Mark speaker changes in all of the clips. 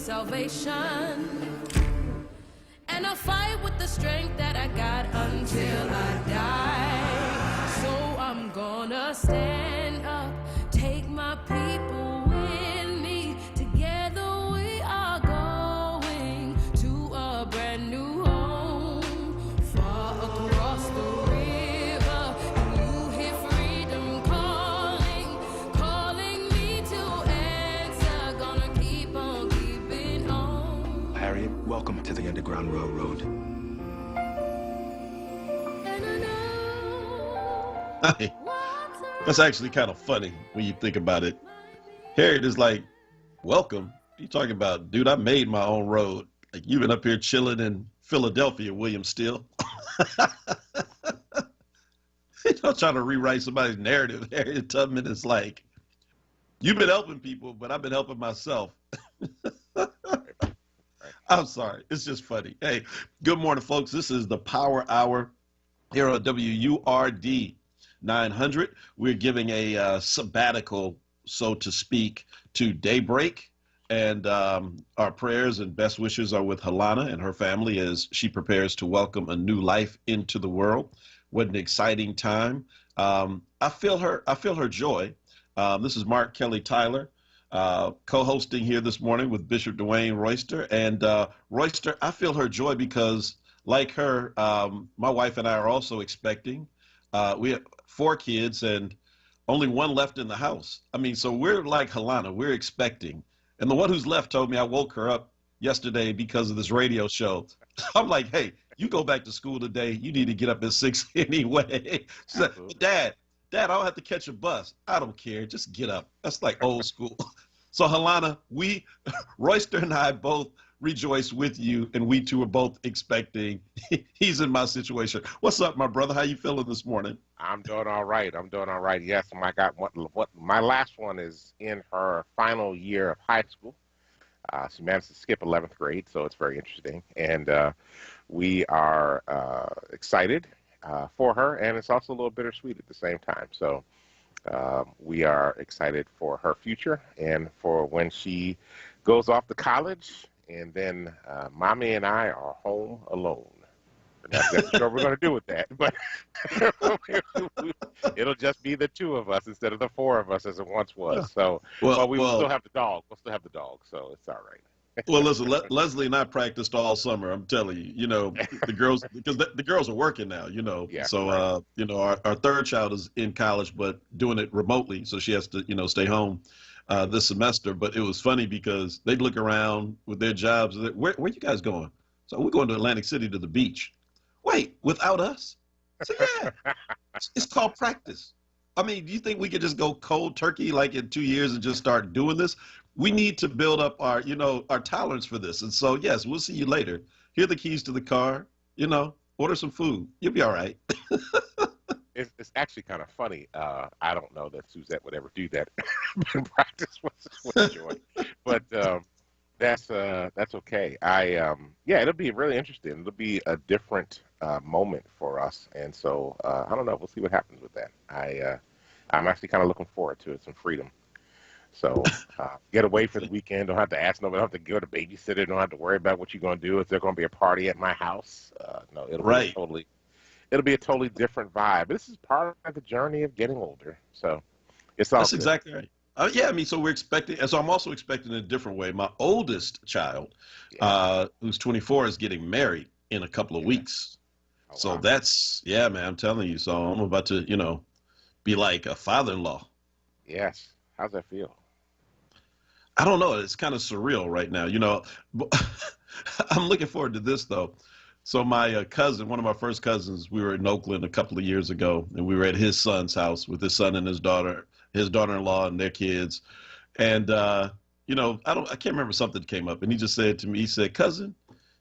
Speaker 1: salvation. And I'll fight with the strength that I got until I die. So I'm gonna stand up, take my people with me. Together we are going to a brand new home, far across the river. And you hear freedom calling, calling me to answer. Gonna keep on keeping on.
Speaker 2: Harriet, welcome to the Underground Railroad.
Speaker 3: Hey, that's actually kind of funny when you think about it. Harriet is like, welcome. You talking about, dude, I made my own road. Like, you've been up here chilling in Philadelphia, William Steele. Trying to rewrite somebody's narrative. Harriet Tubman is like, you've been helping people, but I've been helping myself. I'm sorry. It's just funny. Hey, good morning, folks. This is the Power Hour here on WURD 900. We're giving a sabbatical, so to speak, to Daybreak. And our prayers and best wishes are with Helena and her family as she prepares to welcome a new life into the world. What an exciting time. I feel her joy. This is Mark Kelly Tyler, co-hosting here this morning with Bishop Dwayne Royster. And Royster, I feel her joy because, like her, my wife and I are also expecting. We have 4 kids and only 1 left in the house. I mean, so we're like Helena, we're expecting. And the one who's left told me I woke her up yesterday because of this radio show. I'm like, hey, you go back to school today. You need to get up at 6 anyway. She said, Dad, I don't have to catch a bus. I don't care. Just get up. That's like old school. So Helena, Royster and I both rejoice with you, and we too are both expecting. He's in my situation. What's up, my brother? How you feeling this morning?
Speaker 4: I'm doing all right. Yes, my last one is in her final year of high school. She managed to skip 11th grade, so it's very interesting. And we are excited for her, and it's also a little bittersweet at the same time. So we are excited for her future and for when she goes off to college. And then Mommy and I are home alone. We're not exactly sure what we're going to do with that, but it'll just be the 2 of us instead of the 4 of us as it once was. So, but we will still have the dog. We'll still have the dog, so it's all right.
Speaker 3: Well, listen, Leslie and I practiced all summer. I'm telling you, the girls, because the girls are working now,
Speaker 4: Yeah,
Speaker 3: so,
Speaker 4: right.
Speaker 3: our 3rd child is in college, but doing it remotely. So she has to, stay home this semester. But it was funny because they'd look around with their jobs. And where you guys going? So we're going to Atlantic City to the beach. Wait, without us? So yeah, it's called practice. I mean, do you think we could just go cold turkey like in 2 years and just start doing this? We need to build up our tolerance for this. And so, yes, we'll see you later. Here are the keys to the car, order some food. You'll be all right.
Speaker 4: It's actually kind of funny. I don't know that Suzette would ever do that in practice with Joy, but that's okay. It'll be really interesting. It'll be a different moment for us, and so I don't know. We'll see what happens with that. I'm actually kind of looking forward to it, some freedom. So get away for the weekend. Don't have to ask nobody. Don't have to go to babysitter. Don't have to worry about what you're going to do. Is there going to be a party at my house? No, it'll be a totally different vibe. This is part of the journey of getting older. So it's all
Speaker 3: That's
Speaker 4: good.
Speaker 3: exactly right. Yeah, I mean, so we're expecting, and so I'm also expecting in a different way. My oldest child, who's 24, is getting married in a couple of weeks.
Speaker 4: Oh,
Speaker 3: So
Speaker 4: wow.
Speaker 3: that's, yeah, man, I'm telling you. So I'm about to, be like a father-in-law.
Speaker 4: Yes. How's that feel?
Speaker 3: I don't know. It's kind of surreal right now, But I'm looking forward to this, though. So my cousin, one of my first cousins, we were in Oakland a couple of years ago, and we were at his son's house with his son and his daughter-in-law and their kids. And, I can't remember, something came up, and he just said to me, he said, cousin,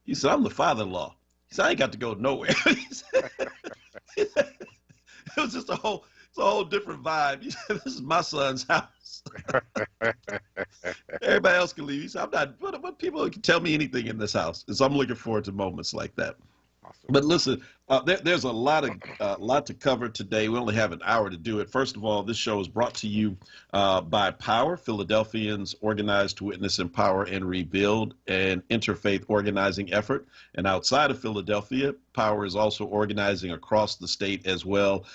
Speaker 3: he said, I'm the father-in-law. He said, I ain't got to go nowhere. It was just a whole different vibe. He said, this is my son's house. Everybody else can leave. He said, I'm not, but people can tell me anything in this house. And so I'm looking forward to moments like that.
Speaker 4: Awesome.
Speaker 3: But listen, there's a lot to cover today. We only have an hour to do it. First of all, this show is brought to you by Power, Philadelphians organized to witness, empower, and rebuild, an interfaith organizing effort. And outside of Philadelphia, Power is also organizing across the state as well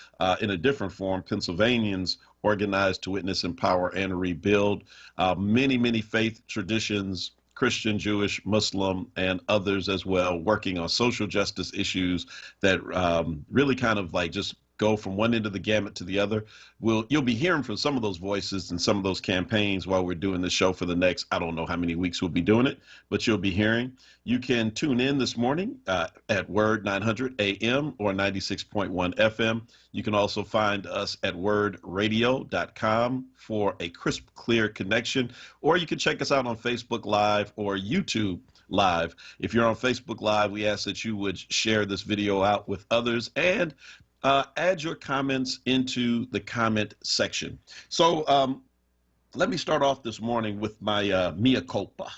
Speaker 3: in a different form. Pennsylvanians organized to witness, empower, and rebuild. Many faith traditions, Christian, Jewish, Muslim, and others as well, working on social justice issues that really kind of like just go from one end of the gamut to the other. You'll be hearing from some of those voices and some of those campaigns while we're doing the show for the next, I don't know how many weeks we'll be doing it, but you'll be hearing. You can tune in this morning at Word 900 AM or 96.1 FM. You can also find us at wordradio.com for a crisp, clear connection, or you can check us out on Facebook Live or YouTube Live. If you're on Facebook Live, we ask that you would share this video out with others and add your comments into the comment section. So let me start off this morning with my mea culpa.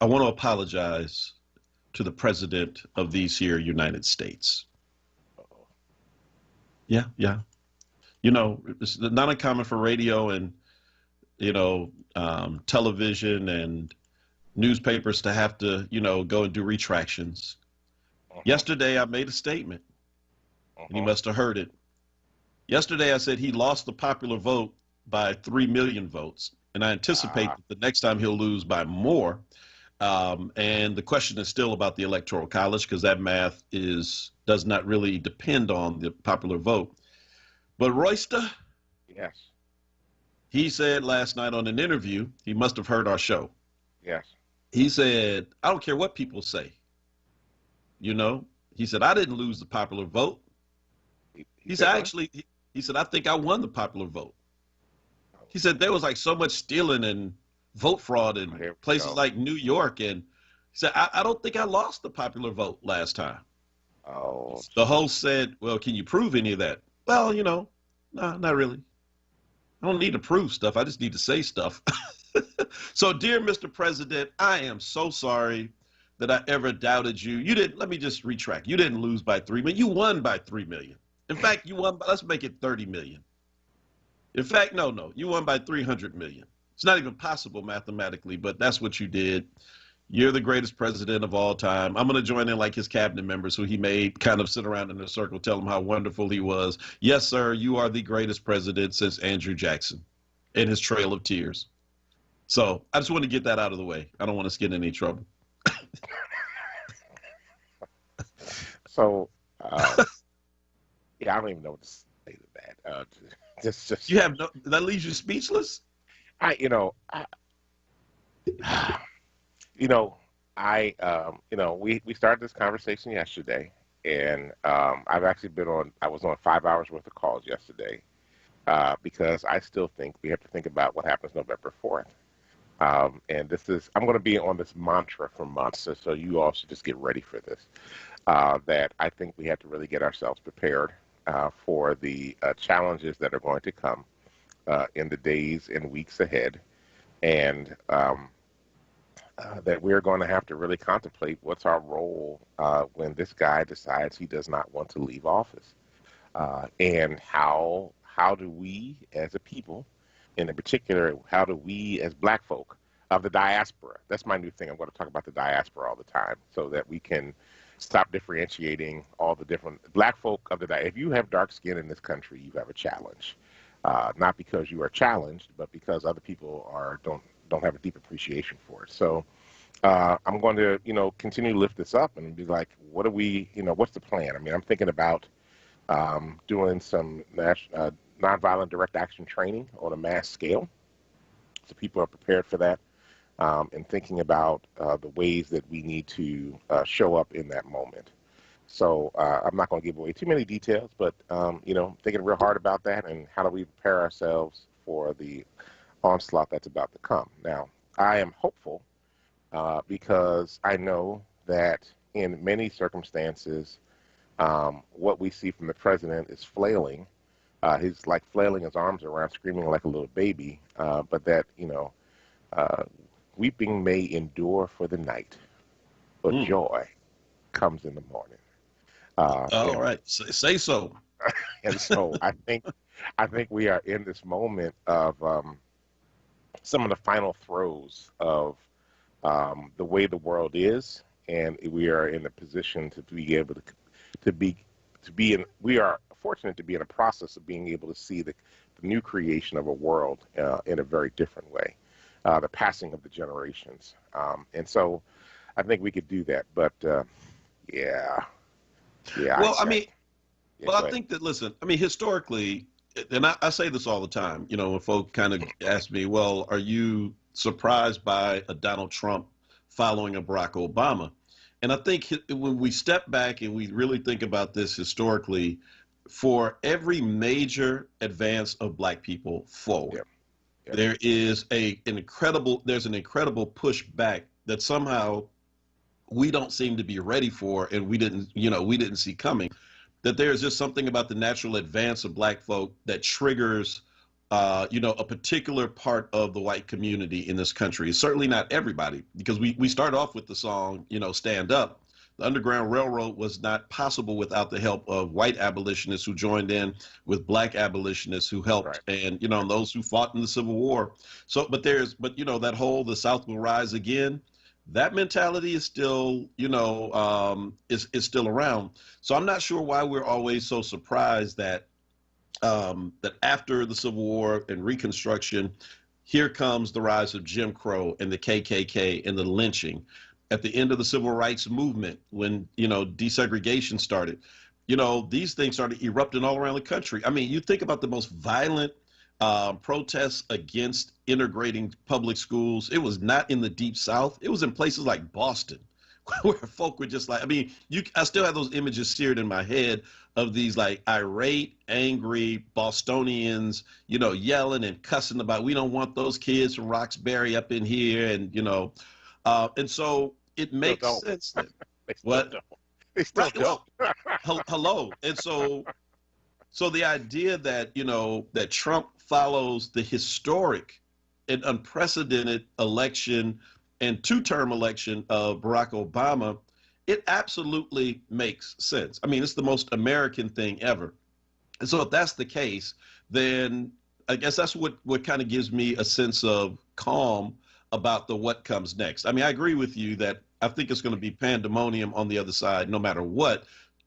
Speaker 3: I want to apologize to the president of these here United States. Yeah. You know, it's not uncommon for radio and, television and newspapers to have to, go and do retractions. Yesterday, I made a statement, and he must have heard it. Yesterday, I said he lost the popular vote by 3 million votes, and I anticipate that the next time he'll lose by more. And the question is still about the Electoral College, because that math does not really depend on the popular vote. But Royster,
Speaker 4: yes,
Speaker 3: he said last night on an interview, he must have heard our show.
Speaker 4: Yes.
Speaker 3: He said, I don't care what people say. He said, I didn't lose the popular vote. He said, I think I won the popular vote. He said there was like so much stealing and vote fraud in places like New York. And he said, I don't think I lost the popular vote last time.
Speaker 4: Oh.
Speaker 3: The host said, well, can you prove any of that? Well, no, not really. I don't need to prove stuff. I just need to say stuff. So, dear Mr. President, I am so sorry that I ever doubted you. Let me just retract. You didn't lose by 3 million. You won by 3 million. In fact, let's make it 30 million. In fact, no, you won by 300 million. It's not even possible mathematically, but that's what you did. You're the greatest president of all time. I'm going to join in like his cabinet members who he made kind of sit around in a circle, tell him how wonderful he was. Yes, sir, you are the greatest president since Andrew Jackson and his Trail of Tears. So I just want to get that out of the way. I don't want us to get in any trouble.
Speaker 4: So, yeah, I don't even know what to say to that. Just
Speaker 3: you have that leaves you speechless.
Speaker 4: We started this conversation yesterday, and I was on 5 hours worth of calls yesterday because I still think we have to think about what happens November 4th. And I'm going to be on this mantra for months, so you all should just get ready for this. That I think we have to really get ourselves prepared for the challenges that are going to come in the days and weeks ahead, and that we're going to have to really contemplate what's our role when this guy decides he does not want to leave office, and how do we as a people, and in particular, how do we as Black folk of the diaspora, that's my new thing, I'm going to talk about the diaspora all the time, so that we can stop differentiating all the different Black folk of the diaspora. If you have dark skin in this country, you have a challenge, not because you are challenged, but because other people don't have a deep appreciation for it. So I'm going to, continue to lift this up and be like, what's the plan? I mean, I'm thinking about doing some nonviolent direct action training on a mass scale, so people are prepared for that, and thinking about the ways that we need to show up in that moment. So I'm not going to give away too many details, but thinking real hard about that and how do we prepare ourselves for the onslaught that's about to come. Now, I am hopeful because I know that in many circumstances, what we see from the president is flailing. He's like flailing his arms around, screaming like a little baby, but that, weeping may endure for the night, but joy comes in the morning.
Speaker 3: All right, say so.
Speaker 4: And so I think we are in this moment of some of the final throes of the way the world is, and we are in a position to be able to be in. We are fortunate to be in a process of being able to see the new creation of a world in a very different way, the passing of the generations, and so I think we could do that. But yeah.
Speaker 3: Well, I mean.
Speaker 4: Yeah,
Speaker 3: Well, I think that, listen, I mean, historically, and I say this all the time, you know, when folk kind of ask me, well, are you surprised by a Donald Trump following a Barack Obama? And I think when we step back and we really think about this historically, for every major advance of Black people forward, there is there's an incredible pushback that somehow we don't seem to be ready for, and we didn't see coming. That there's just something about the natural advance of Black folk that triggers, a particular part of the white community in this country. It's certainly not everybody, because we start off with the song, Stand Up. The Underground Railroad was not possible without the help of white abolitionists who joined in with Black abolitionists who helped, right. And, those who fought in the Civil War. So, but that whole, the South will rise again. That mentality is still, is still around. So I'm not sure why we're always so surprised that that after the Civil War and Reconstruction, here comes the rise of Jim Crow and the KKK and the lynching. At the end of the Civil Rights Movement, when desegregation started, these things started erupting all around the country. I mean, you think about the most violent protests against integrating public schools. It was not in the Deep South. It was in places like Boston, where folk were just like, I mean, I still have those images seared in my head of these like irate, angry Bostonians, yelling and cussing about, we don't want those kids from Roxbury up in here. And, and so it makes sense.
Speaker 4: They still don't. They still don't.
Speaker 3: Hello. And so the idea that, that Trump follows the historic and unprecedented election and two-term election of Barack Obama, it absolutely makes sense. I mean, it's the most American thing ever. And so if that's the case, then I guess that's what kind of gives me a sense of calm about what comes next. I mean, I agree with you that I think it's going to be pandemonium on the other side, no matter what.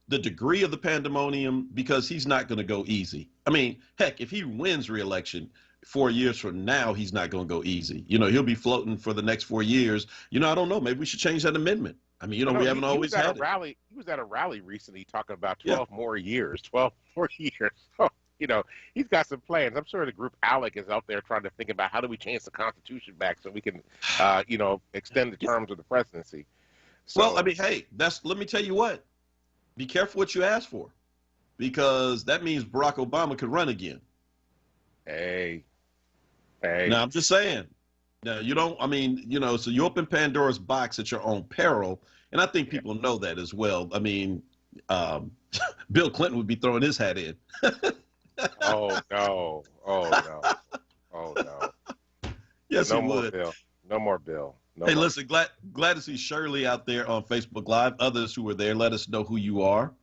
Speaker 3: The degree of the pandemonium, because he's not going to go easy. I mean, heck, if he wins re-election 4 years from now, he's not going to go easy. He'll be floating for the next 4 years. I don't know. Maybe we should change that amendment. I mean, we haven't always had it.
Speaker 4: He was at a rally recently talking about 12 more years. So, he's got some plans. I'm sure the group ALEC is out there trying to think about how do we change the Constitution back so we can, extend the terms of the presidency. So,
Speaker 3: well, I mean, hey, let me tell you what. Be careful what you ask for, because that means Barack Obama could run again.
Speaker 4: Hey.
Speaker 3: Now, I'm just saying. Now, so you open Pandora's box at your own peril, and I think people know that as well. I mean, Bill Clinton would be throwing his hat in.
Speaker 4: Oh, no.
Speaker 3: Yes,
Speaker 4: no
Speaker 3: he
Speaker 4: more
Speaker 3: would.
Speaker 4: Bill. No more Bill. No
Speaker 3: hey,
Speaker 4: more.
Speaker 3: Listen, glad to see Shirley out there on Facebook Live. Others who were there, let us know who you are.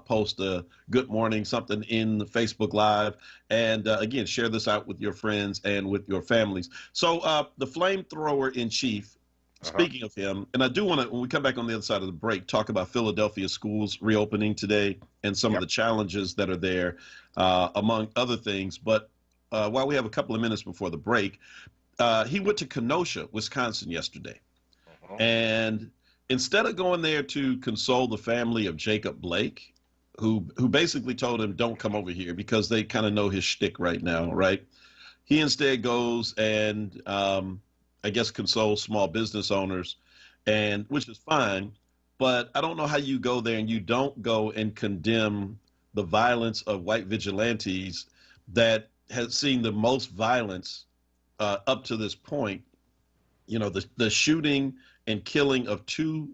Speaker 3: Post a good morning, something in the Facebook Live. And again, share this out with your friends and with your families. So the flamethrower in chief, speaking of him, and I do want to, when we come back on the other side of the break, talk about Philadelphia schools reopening today and some of the challenges that are there, among other things. But while we have a couple of minutes before the break, he went to Kenosha, Wisconsin yesterday. And instead of going there to console the family of Jacob Blake, who basically told him, don't come over here because they kind of know his shtick right now, right? He instead goes and I guess consoles small business owners, and which is fine. But I don't know how you go there and you don't go and condemn the violence of white vigilantes that has seen the most violence up to this point. The shooting and killing of two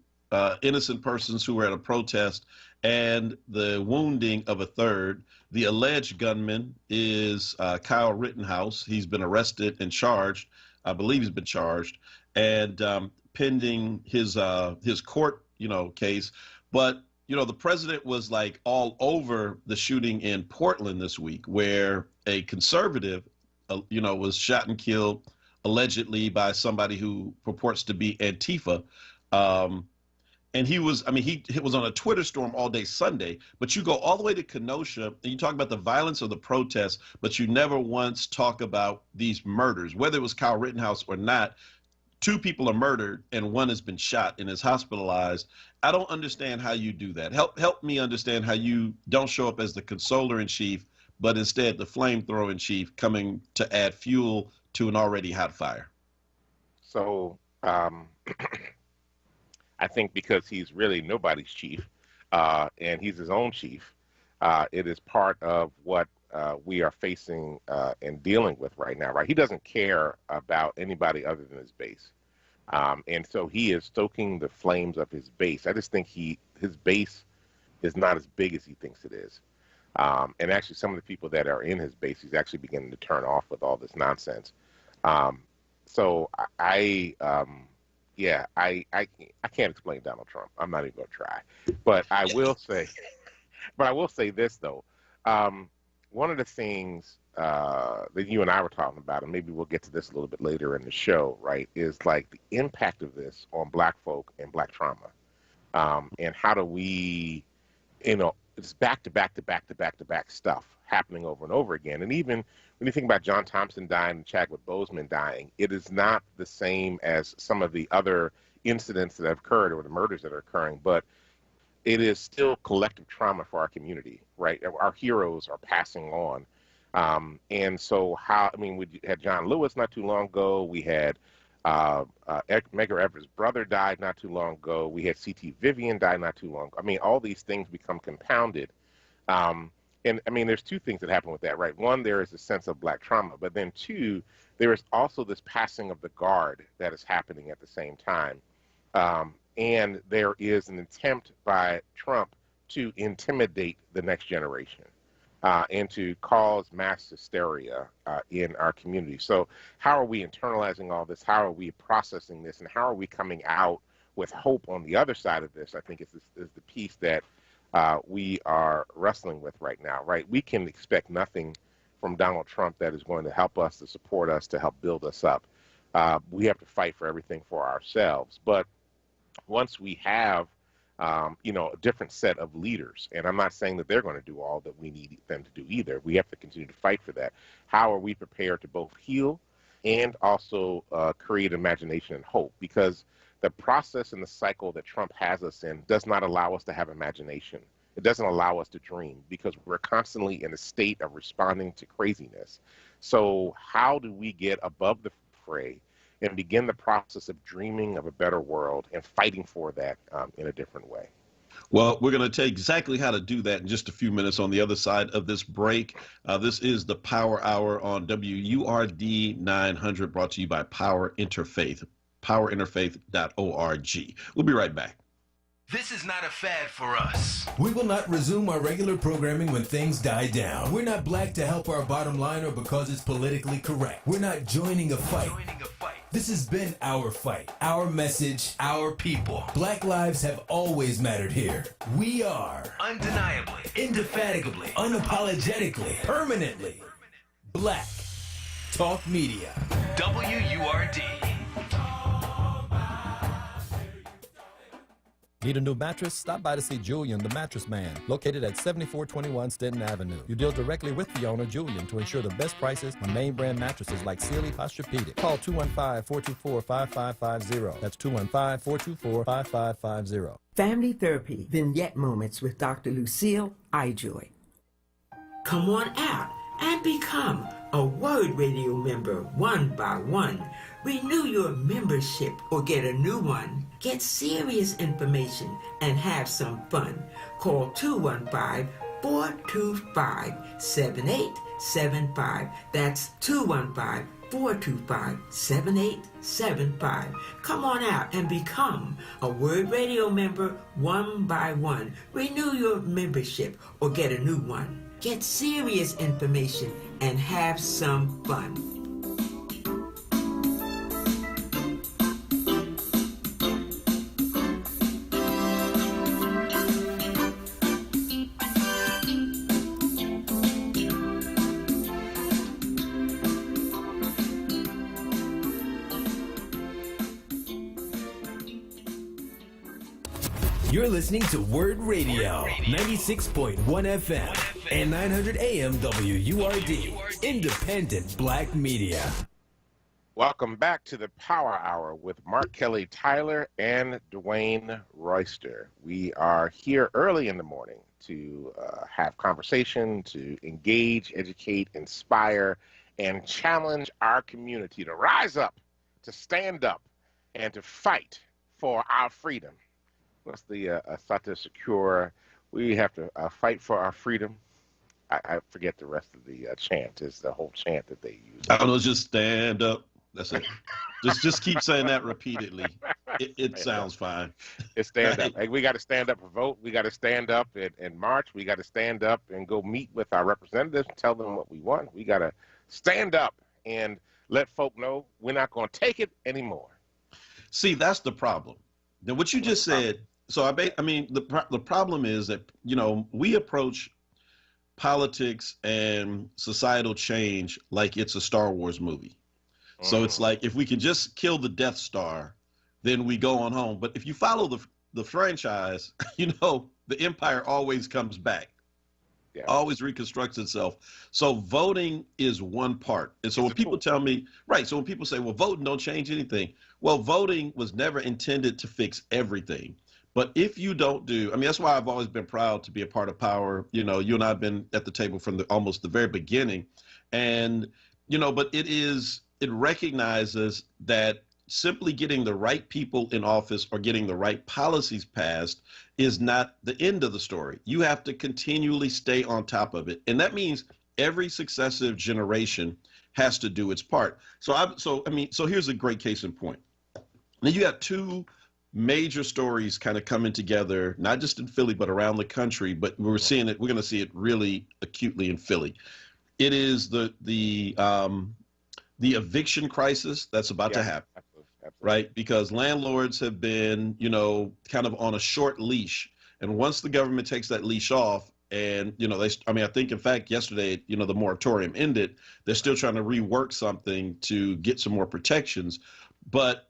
Speaker 3: innocent persons who were at a protest and the wounding of a third. The alleged gunman is Kyle Rittenhouse. He's been arrested and charged. I believe he's been charged, and pending his court case. But, the president was like all over the shooting in Portland this week, where a conservative, was shot and killed allegedly by somebody who purports to be Antifa. And he was on a Twitter storm all day Sunday, but you go all the way to Kenosha and you talk about the violence of the protests, but you never once talk about these murders, whether it was Kyle Rittenhouse or not. 2 people are murdered and 1 has been shot and is hospitalized. I don't understand how you do that. Help me understand how you don't show up as the consoler in chief, but instead the flamethrower in chief, coming to add fuel to an already hot fire.
Speaker 4: So I think because he's really nobody's chief, and he's his own chief, it is part of what we are facing and dealing with right now, right? He doesn't care about anybody other than his base. And so he is stoking the flames of his base. I just think his base is not as big as he thinks it is. And actually some of the people that are in his base, he's actually beginning to turn off with all this nonsense. So I can't explain Donald Trump. I'm not even going to try. But I will say this, though. One of the things that you and I were talking about, and maybe we'll get to this a little bit later in the show, right, is like the impact of this on Black folk and Black trauma. And how do we, it's back to back stuff happening over and over again. And even when you think about John Thompson dying and Chadwick Boseman dying, it is not the same as some of the other incidents that have occurred or the murders that are occurring, but it is still collective trauma for our community, right? Our heroes are passing on. And so we had John Lewis not too long ago. We had Medgar Evers' brother died not too long ago. We had C.T. Vivian die not too long ago. I mean, all these things become compounded. And I mean, there's 2 things that happen with that, right? 1, there is a sense of Black trauma, but then 2, there is also this passing of the guard that is happening at the same time. And there is an attempt by Trump to intimidate the next generation and to cause mass hysteria in our community. So how are we internalizing all this? How are we processing this? And how are we coming out with hope on the other side of this? I think is the piece that we are wrestling with right now, right? We can expect nothing from Donald Trump that is going to help us, to support us, to help build us up. We have to fight for everything for ourselves. But once we have, a different set of leaders, and I'm not saying that they're going to do all that we need them to do either. We have to continue to fight for that. How are we prepared to both heal and also create imagination and hope? Because the process and the cycle that Trump has us in does not allow us to have imagination. It doesn't allow us to dream because we're constantly in a state of responding to craziness. So how do we get above the fray and begin the process of dreaming of a better world and fighting for that in a different way?
Speaker 3: Well, we're going to tell you exactly how to do that in just a few minutes on the other side of this break. This is the Power Hour on WURD 900, brought to you by Power Interfaith, powerinterfaith.org. We'll be right back.
Speaker 2: This is not a fad for us.
Speaker 5: We will not resume our regular programming when things die down. We're not black to help our bottom line or because it's politically correct. We're not joining a fight. This has been our fight, our message, our people. Black lives have always mattered here. We are
Speaker 2: Undeniably,
Speaker 5: indefatigably, unapologetically, permanently Black Talk Media.
Speaker 2: WURD.
Speaker 6: Need a new mattress? Stop by to see Julian, the Mattress Man, located at 7421 Stenton Avenue. You deal directly with the owner, Julian, to ensure the best prices on name brand mattresses like Sealy, Posturepedic. Call 215-424-5550. That's 215-424-5550.
Speaker 7: Family Therapy Vignette Moments with Dr. Lucille Ijoy. Come on out and become a Word Radio member one by one. Renew your membership or get a new one. Get serious information and have some fun. Call 215-425-7875. That's 215-425-7875. Come on out and become a Word Radio member one by one. Renew your membership or get a new one. Get serious information and have some fun.
Speaker 5: You're listening to Word Radio, 96.1 FM and 900 AM WURD, independent black media.
Speaker 4: Welcome back to the Power Hour with Mark Kelly Tyler and Dwayne Royster. We are here early in the morning to have conversation, to engage, educate, inspire, and challenge our community to rise up, to stand up, and to fight for our freedom. What's the Sata Secure? We have to fight for our freedom. I forget the rest of the chant. It's the whole chant that they use.
Speaker 3: I don't know, just stand up. That's it. Just keep saying that repeatedly. It sounds fine.
Speaker 4: It's stand up. Hey, we got to stand up and vote. We got to stand up and march. We got to stand up and go meet with our representatives and tell them what we want. We got to stand up and let folk know we're not going to take it anymore.
Speaker 3: See, that's the problem. Now, what you just said. So I mean, the problem is that, you know, we approach politics and societal change like it's a Star Wars movie. So it's like, if we can just kill the Death Star, then we go on home. But if you follow the franchise, you know, the Empire always comes back, always reconstructs itself. So voting is one part. And so when people tell me, right, so when people say, well, voting don't change anything. Well, voting was never intended to fix everything. But if you don't do, I mean, that's why I've always been proud to be a part of Power. You know, you and I have been at the table from almost the very beginning. And, you know, but it recognizes that simply getting the right people in office or getting the right policies passed is not the end of the story. You have to continually stay on top of it. And that means every successive generation has to do its part. So here's a great case in point. Now you got two major stories kind of coming together, not just in Philly, but around the country. But we're going to see it really acutely in Philly. It is the eviction crisis that's about to happen, absolutely. Right? Because landlords have been, you know, kind of on a short leash. And once the government takes that leash off and, you know, I think, in fact, yesterday, you know, the moratorium ended, they're still trying to rework something to get some more protections. But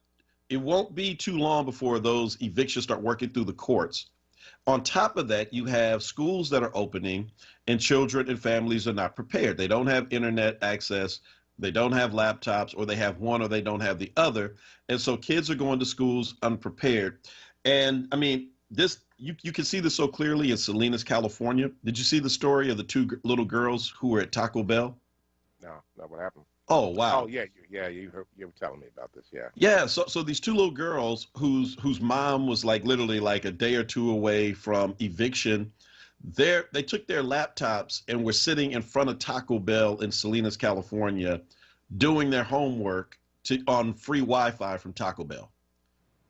Speaker 3: it won't be too long before those evictions start working through the courts. On top of that, you have schools that are opening and children and families are not prepared. They don't have internet access. They don't have laptops, or they have one or they don't have the other. And so kids are going to schools unprepared. And I mean, you can see this so clearly in Salinas, California. Did you see the story of the two little girls who were at Taco Bell?
Speaker 4: No, what happened?
Speaker 3: Oh, wow.
Speaker 4: Oh, yeah, you were telling me about this, yeah.
Speaker 3: Yeah, so these two little girls whose mom was like literally like a day or two away from eviction, they took their laptops and were sitting in front of Taco Bell in Salinas, California, doing their homework on free Wi-Fi from Taco Bell.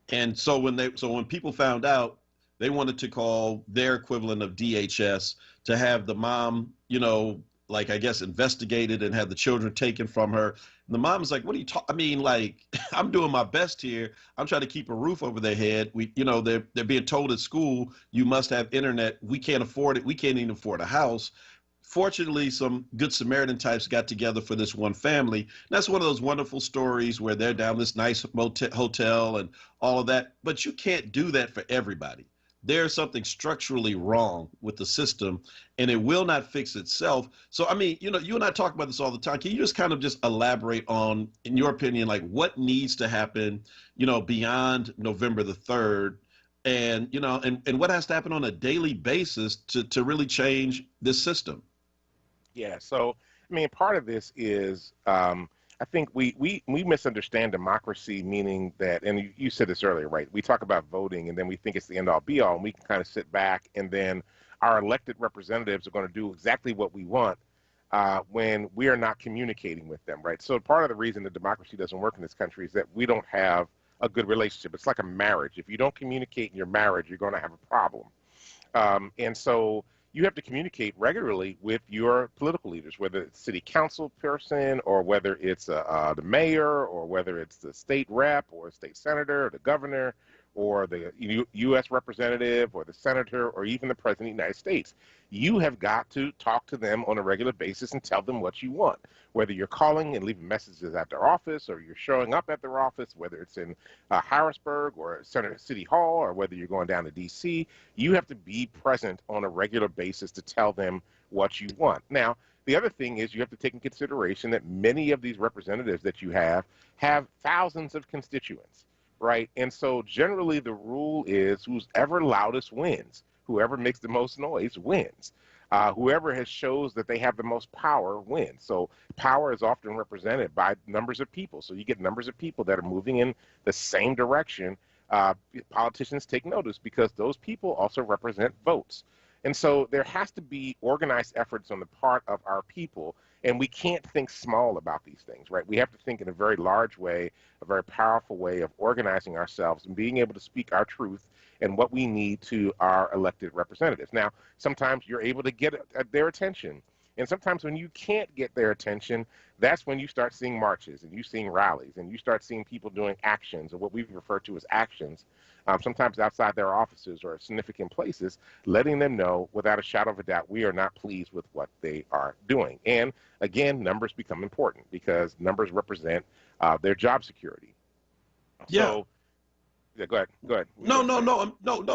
Speaker 3: And so when people found out, they wanted to call their equivalent of DHS to have the mom, you know, like, I guess, investigated and had the children taken from her. And the mom was like, what are you talking? I mean, like, I'm doing my best here. I'm trying to keep a roof over their head. They're being told at school, you must have internet. We can't afford it. We can't even afford a house. Fortunately, some Good Samaritan types got together for this one family. And that's one of those wonderful stories where they're down this nice hotel and all of that. But you can't do that for everybody. There's something structurally wrong with the system, and it will not fix itself. So, I mean, you know, you and I talk about this all the time. Can you just kind of just elaborate on, in your opinion, like what needs to happen, you know, beyond November the 3rd, and, you know, and what has to happen on a daily basis to really change this system?
Speaker 4: Yeah. So, I mean, part of this is, I think we misunderstand democracy, meaning that, and you said this earlier, right? We talk about voting and then we think it's the end all be all, and we can kind of sit back and then our elected representatives are going to do exactly what we want when we are not communicating with them, right? So part of the reason that democracy doesn't work in this country is that we don't have a good relationship. It's like a marriage. If you don't communicate in your marriage, you're going to have a problem. And so you have to communicate regularly with your political leaders, whether it's city council person or whether it's the mayor or whether it's the state rep or state senator or the governor or the U.S. representative or the senator or even the president of the United States. You have got to talk to them on a regular basis and tell them what you want, whether you're calling and leaving messages at their office or you're showing up at their office, whether it's in Harrisburg or City Hall or whether you're going down to D.C. You have to be present on a regular basis to tell them what you want. Now, the other thing is you have to take in consideration that many of these representatives that you have thousands of constituents, right? And so generally the rule is who's ever loudest wins. Whoever makes the most noise wins. Whoever shows that they have the most power wins. So power is often represented by numbers of people. So you get numbers of people that are moving in the same direction. Politicians take notice because those people also represent votes. And so there has to be organized efforts on the part of our people, and we can't think small about these things, right? We have to think in a very large way, a very powerful way of organizing ourselves and being able to speak our truth and what we need to our elected representatives. Now, sometimes you're able to get their attention, and sometimes when you can't get their attention, that's when you start seeing marches and you seeing rallies and you start seeing people doing actions, or what we refer to as actions, sometimes outside their offices or significant places, letting them know without a shadow of a doubt we are not pleased with what they are doing. And again, numbers become important because numbers represent their job security.
Speaker 3: Yeah.
Speaker 4: So, yeah, go ahead.
Speaker 3: No,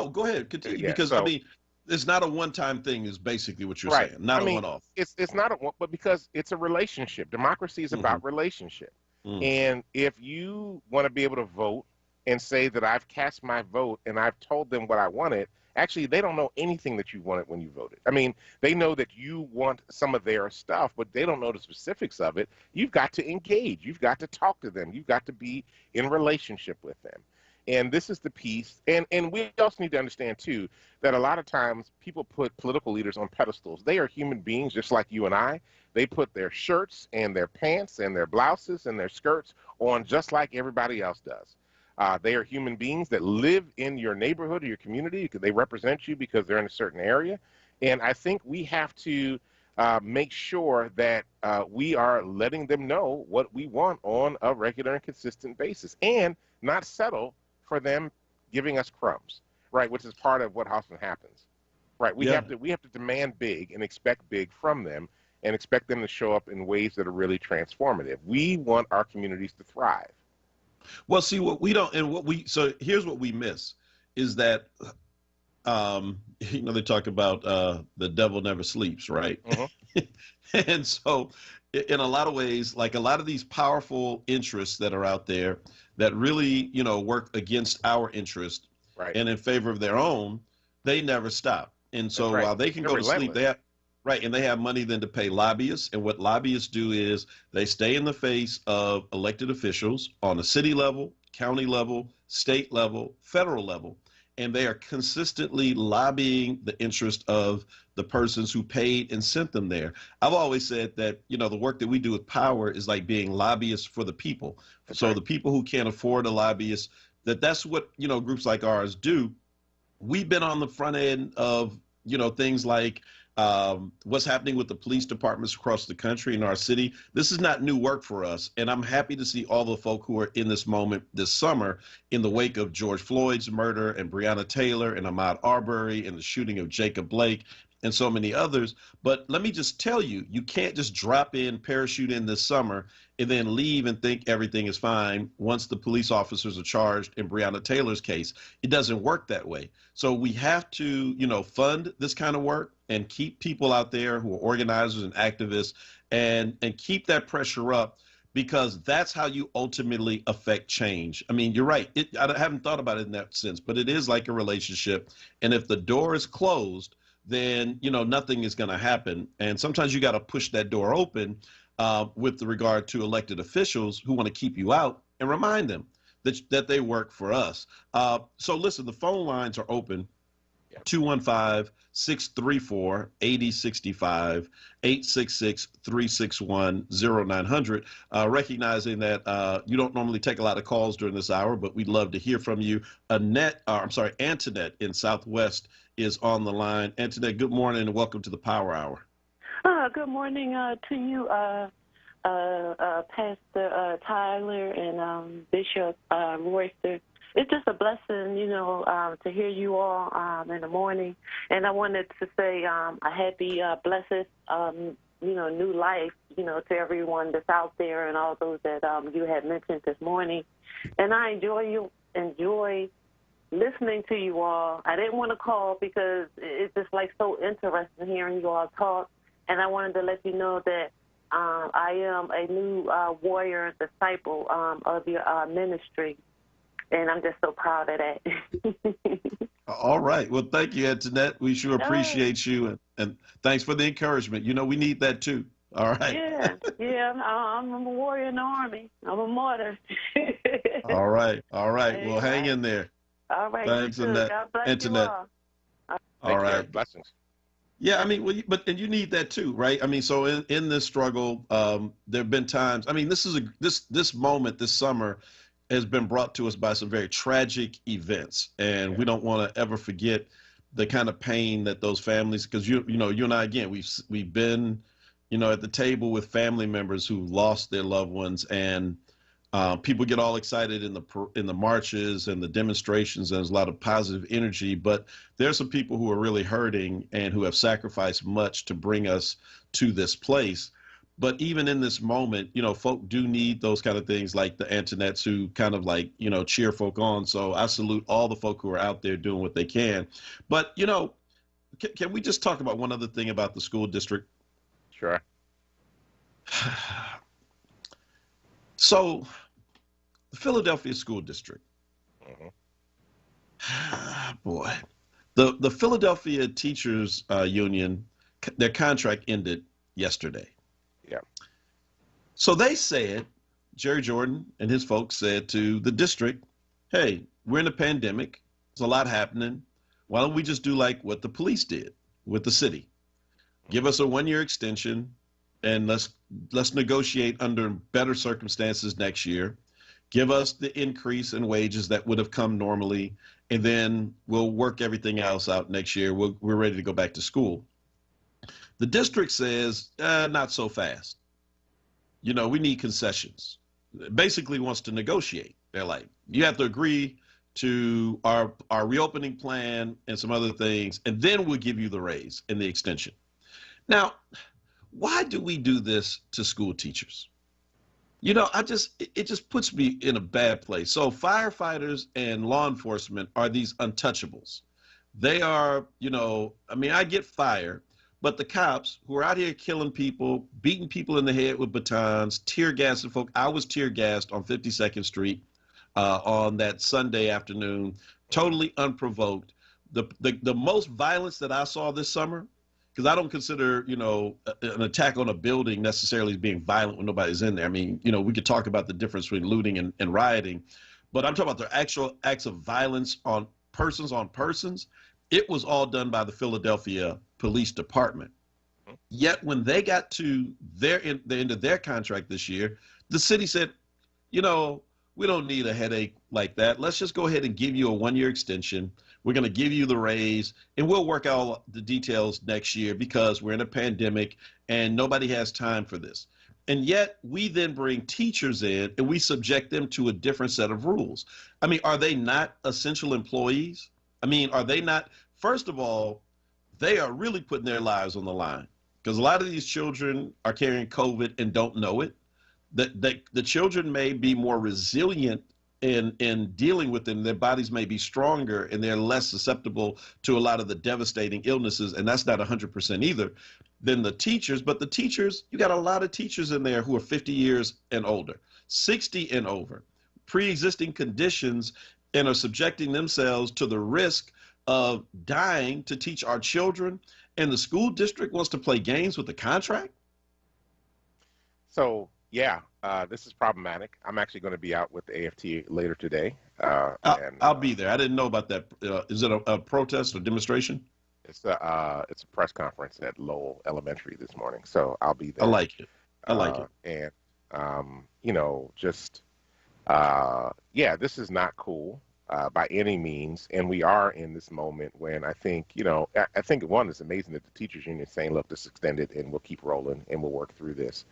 Speaker 3: go ahead. Continue. Yeah, because, I mean, it's not a one-time thing is basically what you're saying. Not a one-off.
Speaker 4: It's not but because it's a relationship. Democracy is about relationship. And if you want to be able to vote and say that I've cast my vote and I've told them what I wanted, actually, they don't know anything that you wanted when you voted. I mean, they know that you want some of their stuff, but they don't know the specifics of it. You've got to engage. You've got to talk to them. You've got to be in relationship with them. And this is the piece. And we also need to understand, too, that a lot of times people put political leaders on pedestals. They are human beings just like you and I. They put their shirts and their pants and their blouses and their skirts on just like everybody else does. They are human beings that live in your neighborhood or your community. They represent you because they're in a certain area. And I think we have to make sure that we are letting them know what we want on a regular and consistent basis and not settle for them giving us crumbs, right, which is part of what often happens. Right, we have to demand big and expect big from them and expect them to show up in ways that are really transformative. We want our communities to thrive.
Speaker 3: Well, see, what we don't, and so here's what we miss is that, they talk about the devil never sleeps, right? And so in a lot of ways, like a lot of these powerful interests that are out there that really, work against our interest and in favor of their own, they never stop. And so while they can go to sleep, they have money then to pay lobbyists. And what lobbyists do is they stay in the face of elected officials on a city level, county level, state level, federal level. And they are consistently lobbying the interest of the persons who paid and sent them there. I've always said that, the work that we do with Power is like being lobbyists for the people. The people who can't afford a lobbyist, that's what, groups like ours do. We've been on the front end of, things like what's happening with the police departments across the country in our city. This is not new work for us. And I'm happy to see all the folk who are in this moment this summer in the wake of George Floyd's murder and Breonna Taylor and Ahmaud Arbery and the shooting of Jacob Blake and so many others. But let me just tell you, you can't just drop in, parachute in this summer and then leave and think everything is fine once the police officers are charged in Breonna Taylor's case. It doesn't work that way. So we have to, fund this kind of work and keep people out there who are organizers and activists and keep that pressure up, because that's how you ultimately affect change. I mean, you're right. I haven't thought about it in that sense, but it is like a relationship. And if the door is closed, then, nothing is going to happen. And sometimes you got to push that door open with regard to elected officials who want to keep you out and remind them that they work for us. So listen, the phone lines are open. 215-634-8065, 866-361-0900. Recognizing that you don't normally take a lot of calls during this hour, but we'd love to hear from you. Antoinette in Southwest is on the line. Antoinette, good morning and welcome to the Power Hour.
Speaker 8: Good morning to you, Pastor Tyler and Bishop Royster. It's just a blessing, to hear you all in the morning. And I wanted to say a happy, blessed, new life, to everyone that's out there and all those that you had mentioned this morning. And I enjoy listening to you all. I didn't want to call because it's just like so interesting hearing you all talk. And I wanted to let you know that I am a new warrior disciple of your ministry. And I'm just so proud of that.
Speaker 3: All right. Well, thank you, Antoinette. We sure appreciate you. And thanks for the encouragement. We need that too. All right.
Speaker 8: Yeah. I'm a warrior in the army. I'm a martyr.
Speaker 3: All right.
Speaker 8: Hey,
Speaker 3: Well, hang in there.
Speaker 8: All right.
Speaker 3: Thanks,
Speaker 8: Annette. God bless
Speaker 3: Antoinette.
Speaker 8: you all.
Speaker 3: All right.
Speaker 4: Blessings.
Speaker 3: Yeah, but you need that too, right? So in this struggle, there have been times. This moment this summer has been brought to us by some very tragic events, and we don't want to ever forget the kind of pain that those families. Because you and I, again, we've been at the table with family members who lost their loved ones, and people get all excited in the marches and the demonstrations, and there's a lot of positive energy. But there's some people who are really hurting and who have sacrificed much to bring us to this place. But even in this moment, folk do need those kind of things like the Antoinettes who kind of cheer folk on. So I salute all the folk who are out there doing what they can. But, can we just talk about one other thing about the school district?
Speaker 4: Sure.
Speaker 3: So the Philadelphia School District, boy, the Philadelphia Teachers Union, their contract ended yesterday.
Speaker 4: Yeah.
Speaker 3: So they said, Jerry Jordan and his folks said to the district, hey, we're in a pandemic. There's a lot happening. Why don't we just do like what the police did with the city? Give us a 1-year extension and let's negotiate under better circumstances next year. Give us the increase in wages that would have come normally, and then we'll work everything else out next year. We're ready to go back to school. The district says, not so fast. We need concessions. Basically wants to negotiate. They're like, you have to agree to our reopening plan and some other things, and then we'll give you the raise and the extension. Now, why do we do this to school teachers? It just puts me in a bad place. So firefighters and law enforcement are these untouchables. They are, I get fired, but the cops who are out here killing people, beating people in the head with batons, tear gassing folk. I was tear gassed on 52nd Street on that Sunday afternoon, totally unprovoked. The most violence that I saw this summer, because I don't consider, an attack on a building necessarily being violent when nobody's in there. We could talk about the difference between looting and rioting, but I'm talking about the actual acts of violence on persons. It was all done by the Philadelphia Police Department. Yet when they got to the end of their contract this year, the city said, we don't need a headache like that. Let's just go ahead and give you a 1-year extension. We're going to give you the raise, and we'll work out the details next year because we're in a pandemic and nobody has time for this. And yet we then bring teachers in and we subject them to a different set of rules. Are they not essential employees? Are they not? First of all, they are really putting their lives on the line because a lot of these children are carrying COVID and don't know it. The children may be more resilient in dealing with them. Their bodies may be stronger and they're less susceptible to a lot of the devastating illnesses. And that's not 100% either than the teachers. But the teachers, you got a lot of teachers in there who are 50 years and older, 60 and over, pre-existing conditions, and are subjecting themselves to the risk of dying to teach our children. And the school district wants to play games with the contract?
Speaker 4: So, yeah, this is problematic. I'm actually going to be out with the AFT later today.
Speaker 3: I'll be there. I didn't know about that. Is it a protest or demonstration?
Speaker 4: It's a press conference at Lowell Elementary this morning, so I'll be there.
Speaker 3: I like it.
Speaker 4: And, this is not cool by any means. And we are in this moment when I think, I think, one, it's amazing that the teachers union is saying, look, this is extended and we'll keep rolling and we'll work through this.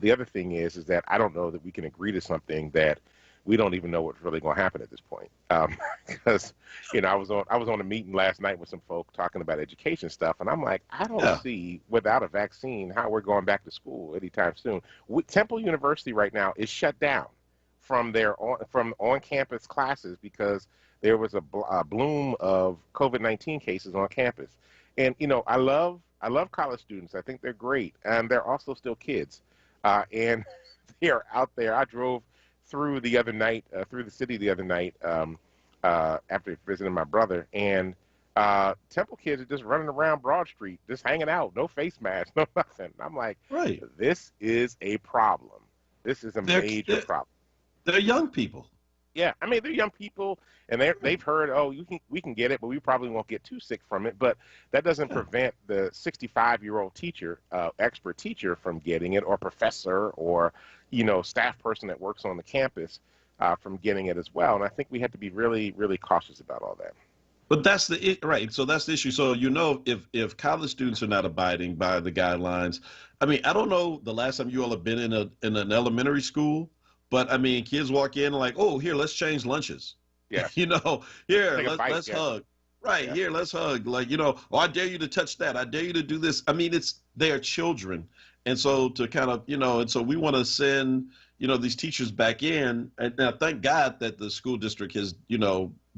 Speaker 4: The other thing is that I don't know that we can agree to something that we don't even know what's really going to happen at this point. Because, I was on a meeting last night with some folk talking about education stuff, and I'm like, I don't see, without a vaccine, how we're going back to school anytime soon. Temple University right now is shut down from on-campus classes because there was a bloom of COVID-19 cases on campus. And, I love college students. I think they're great, and they're also still kids. And they are out there. I drove through the city the other night after visiting my brother, and Temple kids are just running around Broad Street, just hanging out, no face masks, no nothing. I'm like,
Speaker 3: right.
Speaker 4: This is a problem. This is a major problem.
Speaker 3: They're young people.
Speaker 4: Yeah, I mean, they're young people, and they've heard, we can get it, but we probably won't get too sick from it. But that doesn't prevent the 65-year-old teacher, expert teacher, from getting it, or professor, or staff person that works on the campus from getting it as well. And I think we have to be really, really cautious about all that.
Speaker 3: But that's right. So that's the issue. So if college students are not abiding by the guidelines, I mean, I don't know the last time you all have been in an elementary school. But, I mean, kids walk in like, oh, here, let's change lunches.
Speaker 4: Yeah.
Speaker 3: Here, let's hug. Right, yeah. Here, let's hug. Like, I dare you to touch that. I dare you to do this. I mean, they are children. And so to kind of, and so we want to send, these teachers back in. And now, thank God that the school district has,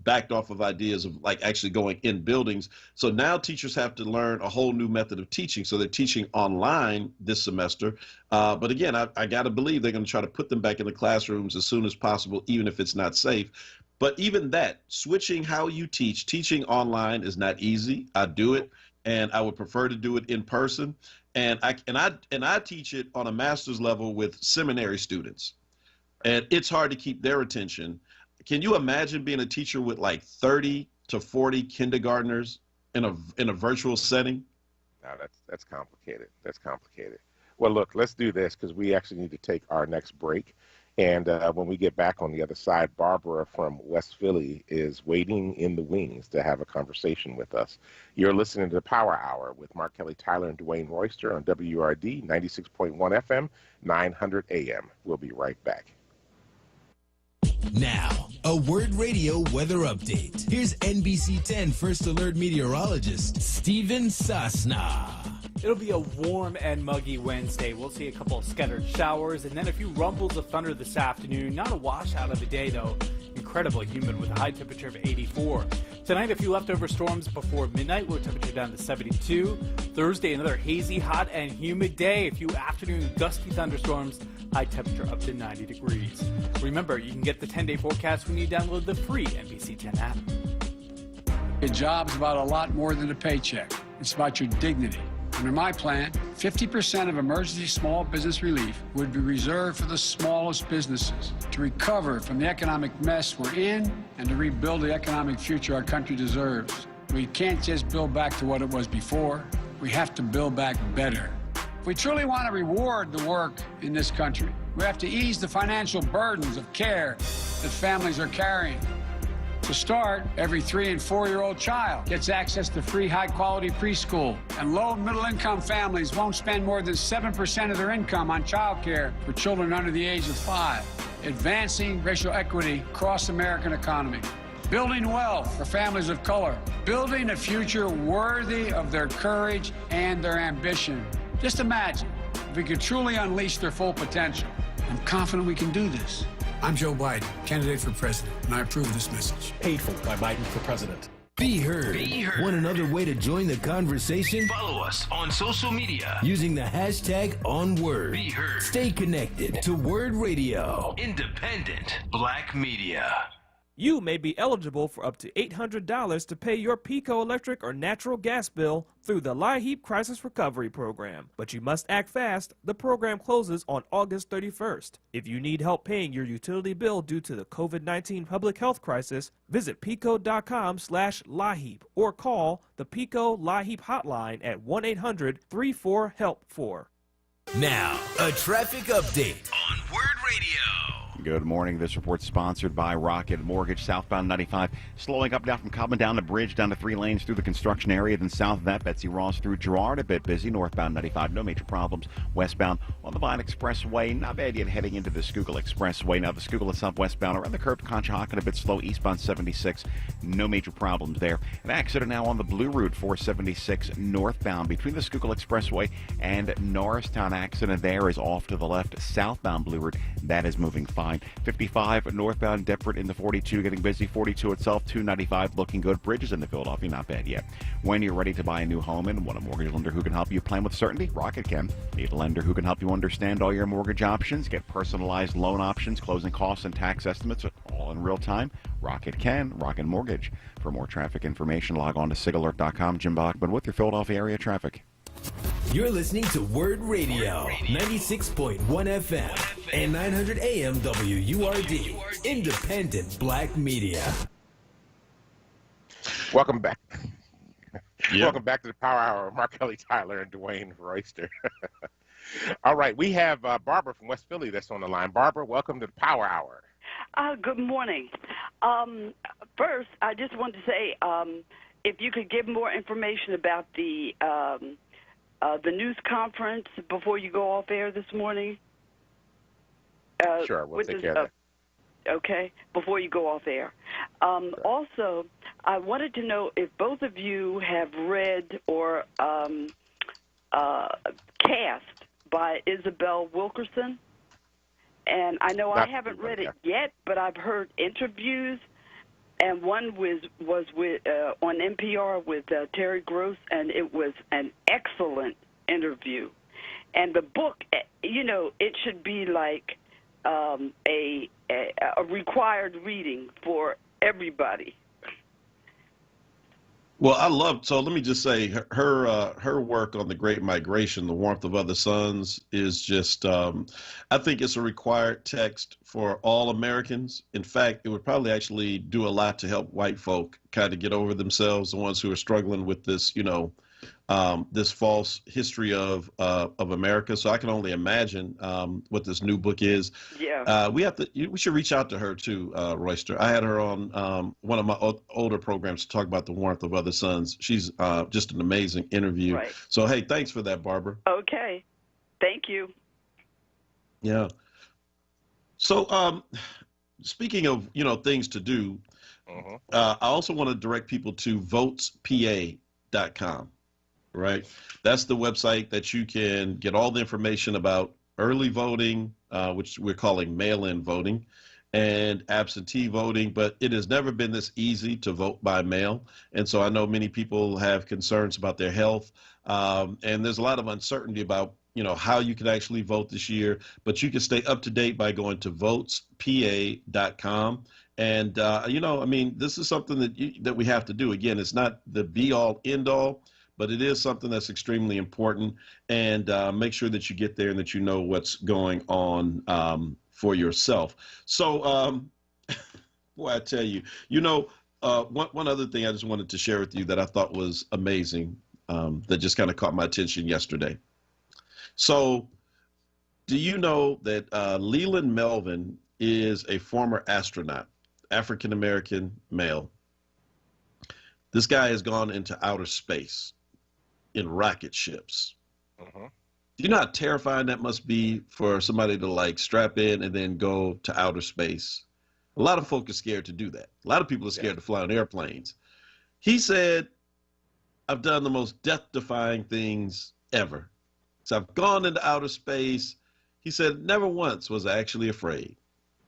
Speaker 3: backed off of ideas of like actually going in buildings. So now teachers have to learn a whole new method of teaching. So they're teaching online this semester. But again, I got to believe they're going to try to put them back in the classrooms as soon as possible, even if it's not safe. But even that, switching how you teaching online is not easy. I do it, and I would prefer to do it in person. And I teach it on a master's level with seminary students, and it's hard to keep their attention. Can you imagine being a teacher with like 30 to 40 kindergartners in a virtual setting?
Speaker 4: No, that's complicated. That's complicated. Well, look, let's do this because we actually need to take our next break. And when we get back on the other side, Barbara from West Philly is waiting in the wings to have a conversation with us. You're listening to the Power Hour with Mark Kelly, Tyler, and Dwayne Royster on WURD 96.1 FM, 900 AM. We'll be right back.
Speaker 5: Now, a Word Radio weather update. Here's NBC 10 First Alert meteorologist Steven Sosna.
Speaker 9: It'll be a warm and muggy Wednesday. We'll see a couple of scattered showers and then a few rumbles of thunder this afternoon. Not a washout of the day, though. Incredibly humid with a high temperature of 84. Tonight, a few leftover storms before midnight. Low temperature down to 72. Thursday, another hazy, hot, and humid day. A few afternoon gusty thunderstorms. High temperature up to 90 degrees. Remember, you can get the 10-day forecast when you download the free NBC 10 app.
Speaker 10: A job's about a lot more than a paycheck. It's about your dignity. Under my plan, 50% of emergency small business relief would be reserved for the smallest businesses to recover from the economic mess we're in and to rebuild the economic future our country deserves. We can't just build back to what it was before. We have to build back better. If we truly want to reward the work in this country, we have to ease the financial burdens of care that families are carrying. To start, every 3- and 4-year-old child gets access to free high-quality preschool, and low- and middle-income families won't spend more than 7% of their income on child care for children under the age of 5, advancing racial equity across the American economy, building wealth for families of color, building a future worthy of their courage and their ambition. Just imagine if we could truly unleash their full potential. I'm confident we can do this. I'm Joe Biden, candidate for president, and I approve this message.
Speaker 11: Paid for by Biden for president.
Speaker 5: Be heard. Want another way to join the conversation?
Speaker 2: Follow us on social media
Speaker 5: Using the hashtag onWURD.
Speaker 2: Be heard.
Speaker 5: Stay connected to Word Radio.
Speaker 2: Independent Black Media.
Speaker 12: You may be eligible for up to $800 to pay your PECO electric or natural gas bill through the LIHEAP Crisis Recovery Program. But you must act fast. The program closes on August 31st. If you need help paying your utility bill due to the COVID-19 public health crisis, visit PECO.com/LIHEAP or call the PECO LIHEAP hotline at 1-800-34-HELP-4.
Speaker 5: Now, a traffic update
Speaker 2: on Word Radio.
Speaker 13: Good morning. This report sponsored by Rocket Mortgage. Southbound 95 slowing up now from Cobbin down the bridge down to 3 lanes through the construction area. Then south of that, Betsy Ross through Girard, a bit busy. Northbound 95, no major problems. Westbound on the Vine Expressway, not bad yet heading into the Schuylkill Expressway. Now the Schuylkill is southwestbound around the curve to Conshohocken, a bit slow. Eastbound 76, no major problems there. An accident now on the Blue Route 476 northbound between the Schuylkill Expressway and Norristown. Accident there is off to the left. Southbound Blue Route, that is moving fine. 55 northbound Deptford in the 42 getting busy. 42 itself, 295 looking good. Bridges in the Philadelphia, not bad yet. When you're ready to buy a new home and want a mortgage lender who can help you plan with certainty, Rocket can. Need a lender who can help you understand all your mortgage options, get personalized loan options, closing costs, and tax estimates all in real time? Rocket can. Rocket Mortgage. For more traffic information, log on to sigalert.com. Jim Bachman with your Philadelphia area traffic.
Speaker 5: You're listening to Word Radio, 96.1 FM and 900 AM WURD, independent black media.
Speaker 4: Welcome back.
Speaker 3: Yeah.
Speaker 4: Welcome back to the Power Hour. Mark Kelly Tyler and Dwayne Royster. All right, we have Barbara from West Philly that's on the line. Barbara, welcome to the Power Hour.
Speaker 14: Good morning. First, I just wanted to say if you could give more information about the news conference before you go off air this morning.
Speaker 4: Sure, we'll take care of that.
Speaker 14: Okay, before you go off air. Sure. Also, I wanted to know if both of you have read or Cast by Isabel Wilkerson. And I know I haven't read it yet, but I've heard interviews, and one was with on NPR with Terry Gross, and it was an excellent interview. And the book, you know, it should be like a required reading for everybody.
Speaker 3: Well, so let me just say her work on the Great Migration, The Warmth of Other Suns, is just, I think it's a required text for all Americans. In fact, it would probably actually do a lot to help white folk kind of get over themselves, the ones who are struggling with this, you know, this false history of America. So I can only imagine what this new book is.
Speaker 14: Yeah.
Speaker 3: We should reach out to her too, Royster. I had her on one of my older programs to talk about The Warmth of Other Suns. She's just an amazing interview.
Speaker 14: Right.
Speaker 3: So hey, thanks for that, Barbara.
Speaker 14: Okay. Thank you.
Speaker 3: Yeah. So speaking of, you know, things to do, I also want to direct people to votespa.com. Right. That's the website that you can get all the information about early voting, which we're calling mail-in voting, and absentee voting. But it has never been this easy to vote by mail. And so I know many people have concerns about their health. And there's a lot of uncertainty about, you know, how you can actually vote this year. But you can stay up to date by going to votespa.com. And, you know, I mean, this is something that we have to do. Again, it's not the be-all, end-all, but it is something that's extremely important, and make sure that you get there and that you know what's going on for yourself. So, boy, I tell you, you know, one other thing I just wanted to share with you that I thought was amazing, that just kind of caught my attention yesterday. So, do you know that Leland Melvin is a former astronaut, African-American male? This guy has gone into outer space in rocket ships. Do you know how terrifying that must be for somebody to like strap in and then go to outer space? A lot of folk are scared to do that. A lot of people are scared to fly on airplanes. He said, I've done the most death-defying things ever. So I've gone into outer space. He said, never once was I actually afraid.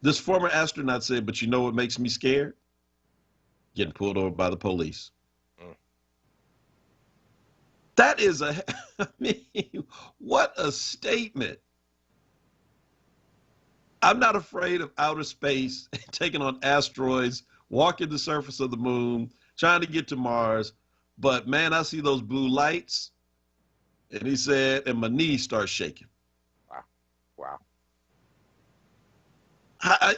Speaker 3: This former astronaut said, but you know what makes me scared? Getting pulled over by the police. That is I mean, what a statement. I'm not afraid of outer space, taking on asteroids, walking the surface of the moon, trying to get to Mars. But man, I see those blue lights. And he said, and my knees start shaking.
Speaker 4: Wow.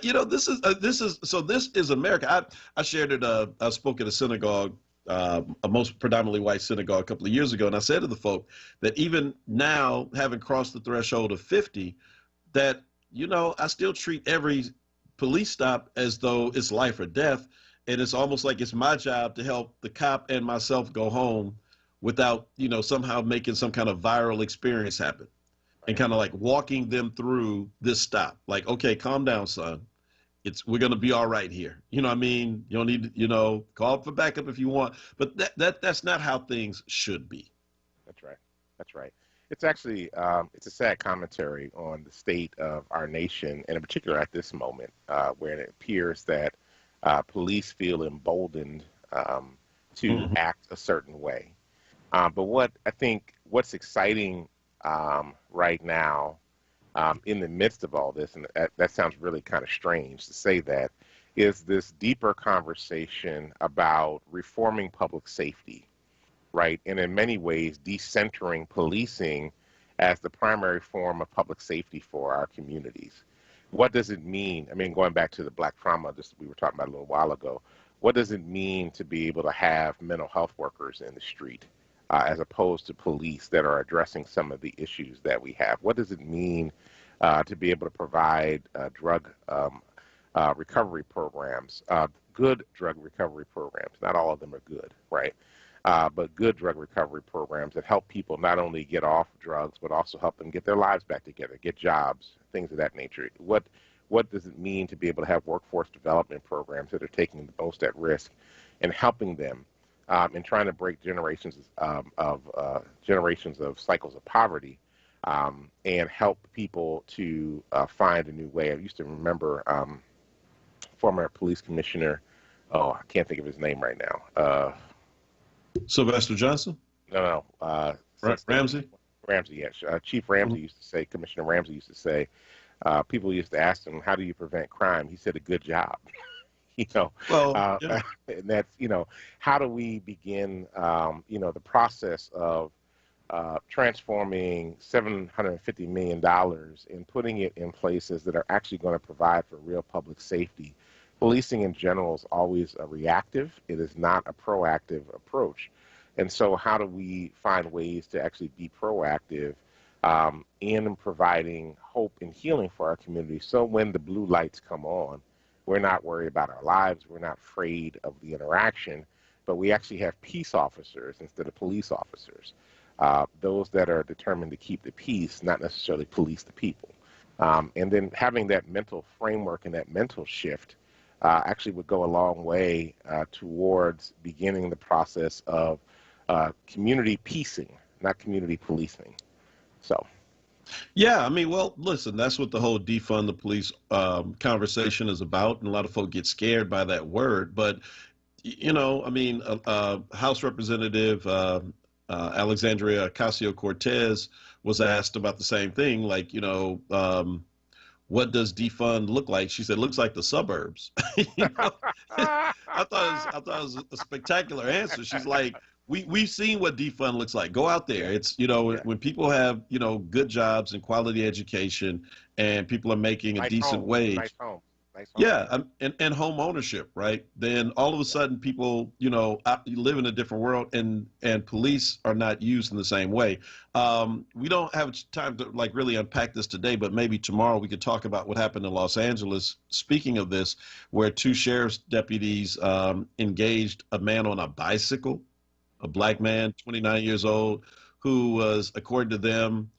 Speaker 3: You know, this is America. I shared it. I spoke at a synagogue, a most predominantly white synagogue a couple of years ago, and I said to the folk that even now, having crossed the threshold of 50, that, you know, I still treat every police stop as though it's life or death. And it's almost like it's my job to help the cop and myself go home without, somehow making some kind of viral experience happen, and kind of like walking them through this stop. Like, okay, calm down, son. We're going to be all right here. You know what I mean? You don't need to, call for backup if you want, but that's not how things should be.
Speaker 4: That's right. That's right. It's actually, it's a sad commentary on the state of our nation, and in particular at this moment, where it appears that police feel emboldened to act a certain way. But what's exciting right now in the midst of all this, and that sounds really kind of strange to say that, is this deeper conversation about reforming public safety, right? And in many ways, decentering policing as the primary form of public safety for our communities. What does it mean? I mean, going back to the Black trauma we were talking about a little while ago, what does it mean to be able to have mental health workers in the street as opposed to police that are addressing some of the issues that we have? What does it mean to be able to provide drug recovery programs, good drug recovery programs? Not all of them are good, right? But good drug recovery programs that help people not only get off drugs, but also help them get their lives back together, get jobs, things of that nature. What does it mean to be able to have workforce development programs that are taking the most at risk and helping them and trying to break generations of cycles of poverty and help people to find a new way? I used to remember former police commissioner, I can't think of his name right now.
Speaker 3: Sylvester Johnson?
Speaker 4: No.
Speaker 3: Ramsey?
Speaker 4: Ramsey, yes. Chief Ramsey used to say, Commissioner Ramsey used to say, people used to ask him, how do you prevent crime? He said, a good job. And that's, how do we begin, the process of transforming $750 million and putting it in places that are actually going to provide for real public safety. Policing in general is always a reactive. It is not a proactive approach. And so how do we find ways to actually be proactive in providing hope and healing for our community, so when the blue lights come on, we're not worried about our lives, we're not afraid of the interaction, but we actually have peace officers instead of police officers, those that are determined to keep the peace, not necessarily police the people. And then having that mental framework and that mental shift actually would go a long way towards beginning the process of community piecing, not community policing. So.
Speaker 3: Yeah, I mean, well, listen, that's what the whole defund the police conversation is about, and a lot of folk get scared by that word. But, I mean, House Representative Alexandria Ocasio-Cortez was asked about the same thing, like, what does defund look like? She said, looks like the suburbs. I thought it was a spectacular answer. She's like, we've seen what defund looks like. Go out there. It's, when people have, good jobs and quality education and people are making a decent wage.
Speaker 4: Nice home.
Speaker 3: Yeah, and home ownership, right? Then all of a sudden people, you live in a different world, and police are not used in the same way. We don't have time to really unpack this today, but maybe tomorrow we could talk about what happened in Los Angeles. Speaking of this, where two sheriff's deputies engaged a man on a bicycle, a black man, 29 years old, who was, according to them,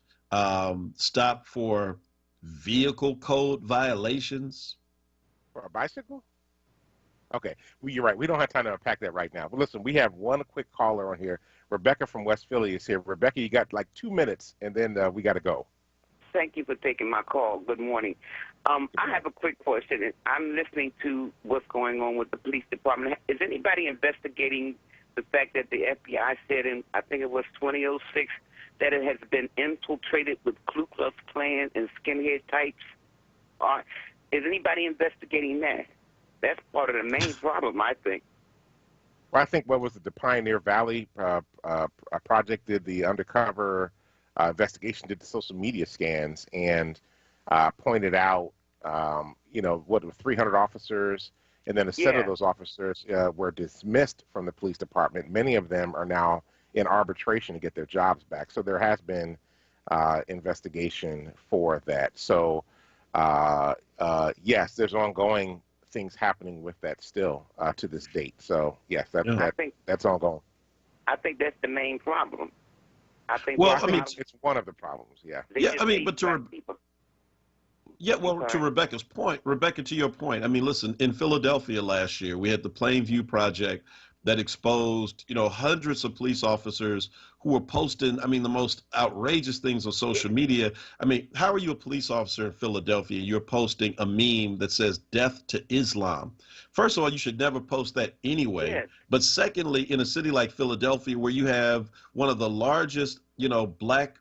Speaker 3: stopped for vehicle code violations.
Speaker 4: For a bicycle? Okay, well, you're right. We don't have time to unpack that right now. But listen, we have one quick caller on here. Rebecca from West Philly is here. Rebecca, you got 2 minutes, and then we got to go.
Speaker 15: Thank you for taking my call. Good morning. I have a quick question. I'm listening to what's going on with the police department. Is anybody investigating the fact that the FBI said in, I think it was 2006, that it has been infiltrated with Ku Klux Klan and skinhead types? Is anybody investigating that? That's part of the main problem, I think.
Speaker 4: Well, I think the Pioneer Valley project did the undercover investigation, did the social media scans, and pointed out, what were 300 officers, and then a set of those officers were dismissed from the police department. Many of them are now in arbitration to get their jobs back. So there has been investigation for that. So yes, there's ongoing things happening with that still to this date. So yes, that's ongoing.
Speaker 15: I think that's the main problem. I think.
Speaker 3: Well,
Speaker 4: I mean, it's one of the problems. Yeah.
Speaker 3: Yeah, I mean, but to Rebecca, to your point, I mean, listen, in Philadelphia last year, we had the Plainview Project that exposed, hundreds of police officers who were posting, I mean, the most outrageous things on social media. I mean, how are you a police officer in Philadelphia? You're posting a meme that says death to Islam. First of all, you should never post that anyway.
Speaker 15: Yes.
Speaker 3: But secondly, in a city like Philadelphia, where you have one of the largest, black,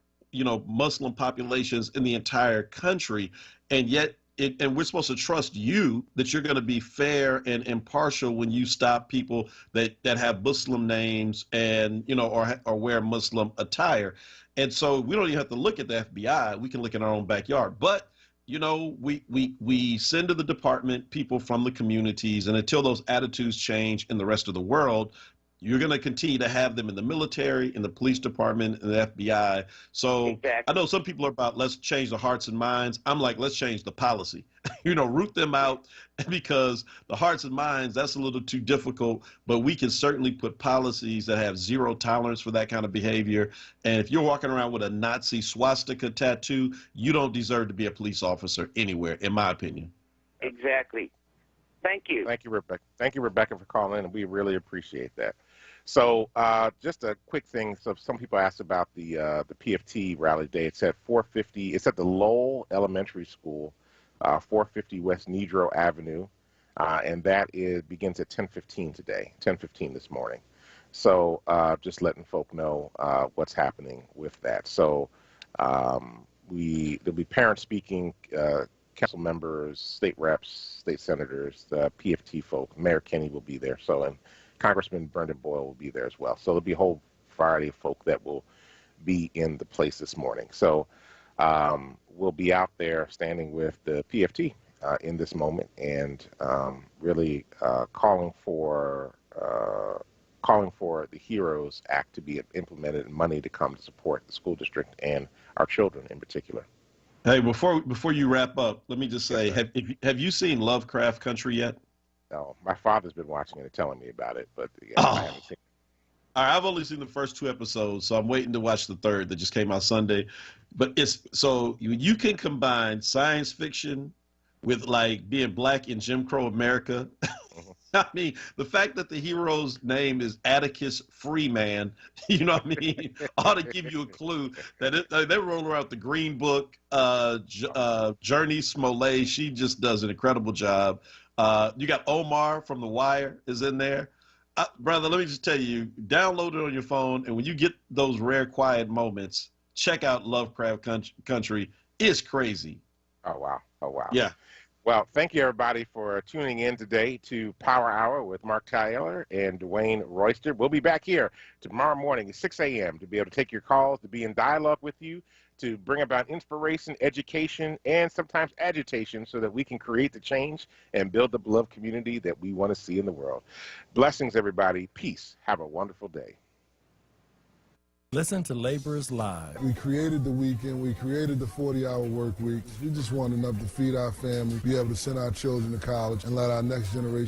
Speaker 3: Muslim populations in the entire country, and yet and we're supposed to trust you that you're going to be fair and impartial when you stop people that have Muslim names and, or wear Muslim attire. And so we don't even have to look at the FBI. We can look in our own backyard. But, we send to the department people from the communities, and until those attitudes change in the rest of the world, you're going to continue to have them in the military, in the police department, and the FBI. So exactly. I know some people are about, let's change the hearts and minds. I'm like, let's change the policy. Root them out, because the hearts and minds, that's a little too difficult. But we can certainly put policies that have zero tolerance for that kind of behavior. And if you're walking around with a Nazi swastika tattoo, you don't deserve to be a police officer anywhere, in my opinion.
Speaker 15: Exactly. Thank you.
Speaker 4: Thank you, Rebecca. Thank you, Rebecca, for calling in, and we really appreciate that. So just a quick thing. So some people asked about the PFT rally day. It's at 450. It's at the Lowell Elementary School, 450 West Nedrow Avenue, and that begins at 10:15 today, 10:15 this morning. So just letting folk know what's happening with that. So there'll be parents speaking, council members, state reps, state senators, the PFT folk. Mayor Kenny will be there. So and Congressman Brendan Boyle will be there as well. So there'll be a whole variety of folk that will be in the place this morning. So we'll be out there standing with the PFT in this moment, and really calling for the HEROES Act to be implemented and money to come to support the school district and our children in particular.
Speaker 3: Hey, before you wrap up, let me just say, have you seen Lovecraft Country yet?
Speaker 4: No, my father's been watching it and telling me about it, but I haven't seen it.
Speaker 3: All right, I've only seen the first 2 episodes, so I'm waiting to watch the third that just came out Sunday. But you can combine science fiction with like being black in Jim Crow America. Mm-hmm. I mean, the fact that the hero's name is Atticus Freeman, you know what I mean, ought to give you a clue that they roll around the Green Book. Journey Smollett, she just does an incredible job. You got Omar from The Wire is in there. Brother, let me just tell you, download it on your phone, and when you get those rare quiet moments, check out Lovecraft Country. It's crazy.
Speaker 4: Oh, wow.
Speaker 3: Yeah.
Speaker 4: Well, thank you, everybody, for tuning in today to Power Hour with Mark Tyler and Dwayne Royster. We'll be back here tomorrow morning at 6 a.m. to be able to take your calls, to be in dialogue with you, to bring about inspiration, education, and sometimes agitation so that we can create the change and build the beloved community that we want to see in the world. Blessings, everybody. Peace. Have a wonderful day.
Speaker 5: Listen to Laborers Live.
Speaker 16: We created the weekend. We created the 40-hour work week. We just want enough to feed our family, be able to send our children to college, and let our next generation